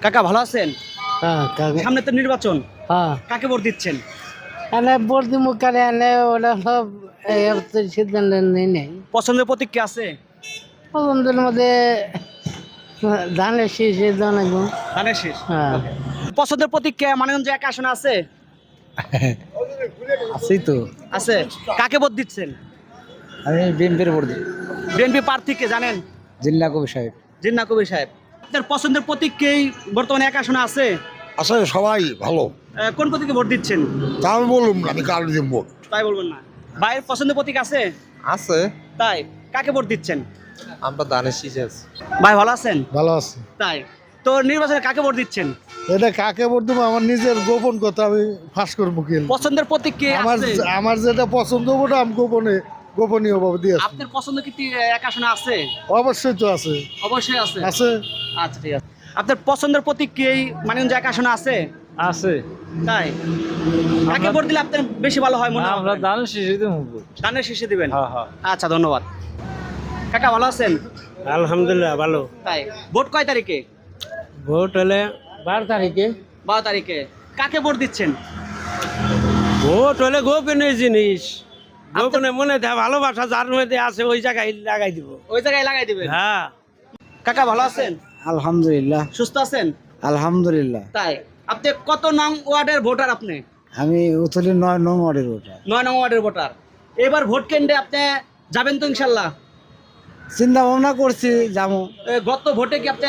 কাকা ভালো আছেন? হ্যাঁ কাকে সামনে তো নির্বাচন, হ্যাঁ কাকে ভোট দিচ্ছেন? এনে ভোট দিব কারে এনে ওরা সব এই তো সিদ্ধান্ত নেই পছন্দের প্রতীক কি আছে? পছন্দের মধ্যে ধানের শীষে দান একদম ধানের শীষ। হ্যাঁ পছন্দের প্রতীক কে মানিকগঞ্জ এক আসনে আছে? আছেই তো আছে। কাকে ভোট দিচ্ছেন? আমি বিএনপির ভোট দিই বিএনপি প্রার্থীকে জানেন? জিল্লা কবি সাহেব জিন্না কবির সাহেব। আপনার পছন্দের প্রতীক কে বর্তমানে এক আসনে আছে? আসলে সবাই ভালো। কোন প্রতীকে ভোট দিচ্ছেন? তা আমি বললাম না, আমি কার দিব ভোট। তাই বলবেন না। ভাইয়ের পছন্দের প্রতীক আছে? আছে। তাই কাকে ভোট দিচ্ছেন? আমরা ধানের শীষে আছি। ভাই ভালো আছেন? ভালো আছে তাই তো নির্বাচনে কাকে ভোট দিচ্ছেন? এটা কাকে ভোট দেবো আমার নিজের গোপন কথা আমি ফাঁস করবো কি পছন্দের প্রতীক কে আমার আছে? আমার যেটা পছন্দ ওটা আমি গোপনীয় ভাবে দিয়ে আপনার পছন্দ কি এক আসনে আছে? অবশ্যই তো আছে অবশ্যই আছে। আছে আচ্ছা ঠিক আছে। আপনার পছন্দের প্রতীক কি মানিকগঞ্জ এক আসনে আছে? আছে তাই কাকে ভোট দিলে আপনার বেশি ভালো হয় মনে হয়? আমরা ধানের শীষে দেবো ধানের শীষে দিবেন? হ্যাঁ হ্যাঁ আচ্ছা ধন্যবাদ। কাকা ভালো আছেন? আলহামদুলিল্লাহ ভালো তাই ভোট কয় তারিখে? ভোট হলে 12 তারিখে 12 তারিখে। কাকে ভোট দিচ্ছেন? ভোট হলে গোপনীয় জিনিস গোপনে মনে দেয় ভালোবাসা যার মধ্যে আছে ওই জায়গায় লাগাই দিব ওই জায়গায় লাগাই দিবেন? হ্যাঁ কাকা ভালো আছেন? আলহামদুলিল্লাহ সুস্থ আছেন? আলহামদুলিল্লাহ তাই আপনি কত নং ওয়ার্ডের ভোটার? আপনি আমি উতলি 9 নং ওয়ার্ডের ভোটার 9 নং ওয়ার্ডের ভোটার। এবার ভোট কেন্দ্রে আপনি যাবেন তো ইনশাল্লাহ? চিন্তা ভাবনা করছি যাবো গত ভোটে কি আপনি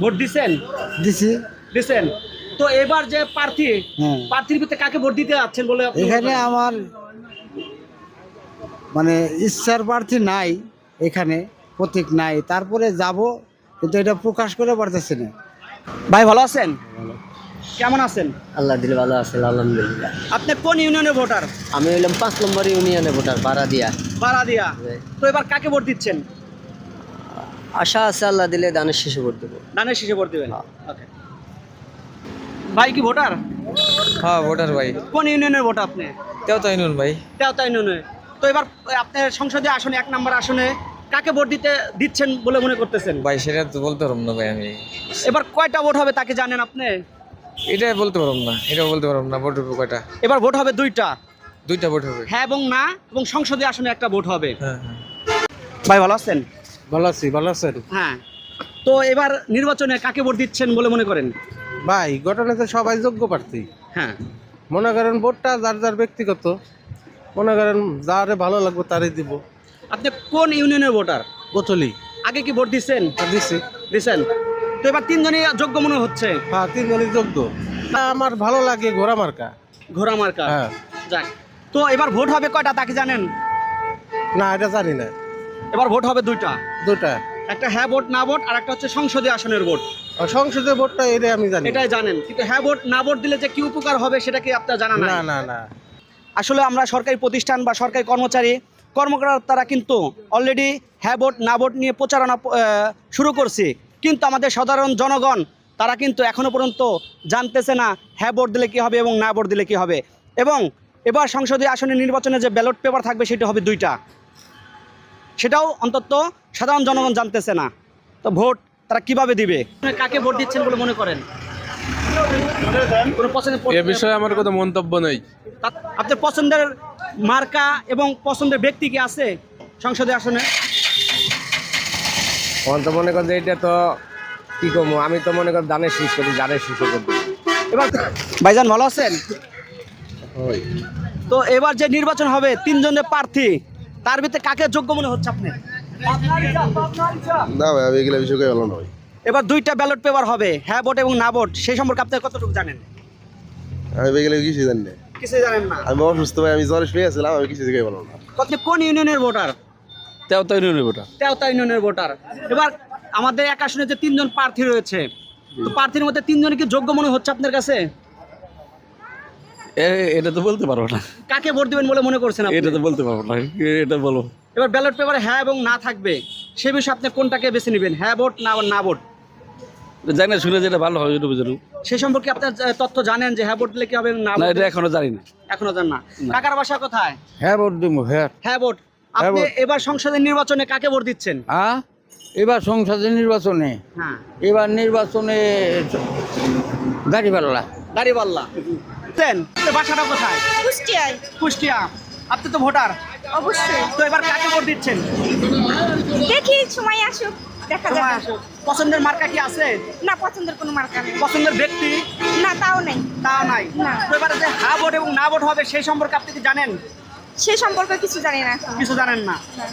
ভোট দিছেন? দিছি দিছেন। তো এবার যে প্রার্থী, হ্যাঁ প্রার্থীর ভিতরে কাকে ভোট দিতে যাচ্ছেন বলে আপনি মনে এখানে করেন? আমার মানে ইচ্ছার প্রার্থী নাই, এখানে প্রতীক নাই, তারপরে যাব কিন্তু এটা প্রকাশ করে পারতেছি না। ভাই ভালো আছেন? কেমন আছেন? আল্লাহ দিলে ভালো আছে আলহামদুলিল্লাহ। আপনি কোন ইউনিয়নের ভোটার? আমি হইলাম 5 নম্বর ইউনিয়নে ভোটার ভাড়া দিয়া। বারাদিয়া। তো এবার কাকে ভোট দিচ্ছেন? আশা আছে আল্লাহ দিলে দানের শেষে ভোট দেবো। ধানের শীষে ভোট দিবেন? ওকে। ভাই কি ভোটার? হ্যাঁ ভোটার ভাই। কোন ইউনিয়নের ভোটার আপনি? তেও তাই নুন ভাই। তেওতা ইউনিয়নে। তো এবার আপনার সংসদীয় আসনে 1 নম্বর আসনে কাকে ভোট দিচ্ছেন বলে মনে করতেছেন? ভাই সেটা তো বলতে পারব না ভাই আমি। এবার কয়টা ভোট হবে তাকে জানেন আপনি? এটা বলতে পারব না, এটাও বলতে পারব না। ভোট হবে কয়টা? এবার ভোট হবে 2টা। 2টা ভোট হবে। হ্যাঁ এবং না, এবং সংসদীয় আসনে একটা ভোট হবে। হ্যাঁ হ্যাঁ। ভাই ভালো আছেন? ভালো আছি, ভালো আছেন হ্যাঁ। তো এবার নির্বাচনে কাকে ভোট দিচ্ছেন বলে মনে করেন? ভাই? ঘটনা তো সবাই যোগ্য প্রার্থী, হ্যাঁ। মনে করেন ভোটটা যার যার ব্যক্তিগত, মনে করেন যারে ভালো লাগবে তারই দিব। আপনি কোন ইউনিয়নের ভোটার? গোচলি আগে কি ভোট দিচ্ছেন? দিছি। দিচ্ছেন। তো এবার 3 জনই যোগ্য মনে হচ্ছে। হ্যাঁ 3 জনই যোগ্য। তা আমার ভালো লাগে ঘোড়া মার্কা। ঘোড়া মার্কা। হ্যাঁ। যাক। তো এবার ভোট হবে কয়টা তাকে জানেন? না এটা জানি না। এবার ভোট হবে 2টা। 2টা। একটা হ্যাঁ ভোট না ভোট, আর একটা হচ্ছে সংসদীয় আসনের ভোট। আর সংসদের ভোটটা এটা আমি জানি। এটাই জানেন, কিন্তু হ্যাঁ ভোট না ভোট দিলে যে কি উপকার হবে সেটা কি আপনার জানা নাই? না না না। আসলে আমরা সরকারি প্রতিষ্ঠান বা সরকারি কর্মকর্তারা কিন্তু অলরেডি হ্যাঁ ভোট না ভোট নিয়ে প্রচারণা শুরু করছে, কিন্তু আমাদের সাধারণ জনগণ তারা কিন্তু এখনো পর্যন্ত জানতেছে না হ্যাঁ ভোট দিলে কি হবে এবং না ভোট দিলে কি হবে। এবং এবার সংসদীয় আসনের নির্বাচনে যে ব্যালট পেপার থাকবে সেটা হবে 2টা, সেটাও অন্তত সাধারণ জনগণ জানতেছে না। তো ভোট তারা কিভাবে দিবে? কাকে ভোট দিচ্ছেন বলে মনে করেন? কোনো এ বিষয়ে আমার কোনো মন্তব্য নেই। আপনার পছন্দের মার্কা এবং পছন্দের ব্যক্তি কি আছে সংসদীয় আসনে? আমার তো মনে করেন যে এটা তো কি কমু, আমি তো মনে করি ধানের শীষ করি, ধানের শীষ করি। এবার ভাইজান ভালো আছেন? তো এবার যে নির্বাচন হবে 3 জনের প্রার্থী, তার ভিতরে কাকে যোগ্য মনে হচ্ছে আপনার? না ভাই, আমি এগুলো বিষয়ে ভালো নয়। এবার 2টা ব্যালট পেপার হবে, হ্যাঁ ভোট এবং না ভোট, সেই সম্পর্কে আপনি কতটুকু জানেন? আমি এগুলো কিছু জানি না। কিছু জানেন না। আমি অসুস্থ ভাই, আমি জ্বরে শুয়ে আছিলাম, আমি কিছু থেকে ভালো না। আপনি কোন ইউনিয়নের ভোটার? তেওতা ইউনিয়নের ভোটার। তেওতা ইউনিয়নের ভোটার। এবার আমাদের এক আসনে যে 3 জন প্রার্থী রয়েছে, তো প্রার্থীর মধ্যে 3 জনই কি যোগ্য মনে হচ্ছে আপনার কাছে? এটা তো বলতে পারবো না। কাকে ভোট দিবেন বলে মনে করছেন আপনি? এটা তো বলতে পারবো না, এটা বলো। এবার ব্যালট পেপারে হ্যাঁ এবং না থাকবে, সে বিষয়ে আপনি কোনটাকে বেছে নেবেন, হ্যাঁ ভোট না ভোট? জানি না, শুনে যেটা ভালো হয় এটা বুঝে নেব। সেই সম্পর্কে আপনার তথ্য জানেন যে হ্যাঁ ভোট দিলে কি হবে না না, ভোট এটা দিলে? এখনো জানি না। এখনো জান না। কাকার বাসা কোথায়? হ্যাঁ ভোট দিব। হ্যাঁ হ্যাঁ ভোট। আপনি এবার সংসদের নির্বাচনে কাকে ভোট দিচ্ছেন? এবার সংসদের নির্বাচনে হ্যাঁ এবার নির্বাচনে গাড়িওয়ালা গাড়িওয়াল্লা দেন বাসাটা কোথায়? কুষ্টিয়ায়। কুষ্টিয়া। আপনি তো ভোটার, অবশ্যই তো এবার কাকে ভোট দিচ্ছেন? দেখি সময় আসুক দেখা সময় যাবে। আসুক। পছন্দের মার্কা কি আছে? না পছন্দের কোনো মার্কা নেই। পছন্দের ব্যক্তি? না তাও নেই। তা নাই। না। তো এবারে যে হ্যাঁ ভোট এবং না ভোট হবে সেই সম্পর্কে আপনি কি জানেন? সে সম্পর্কে কিছু জানি না এখন। কিছু জানেন না। না।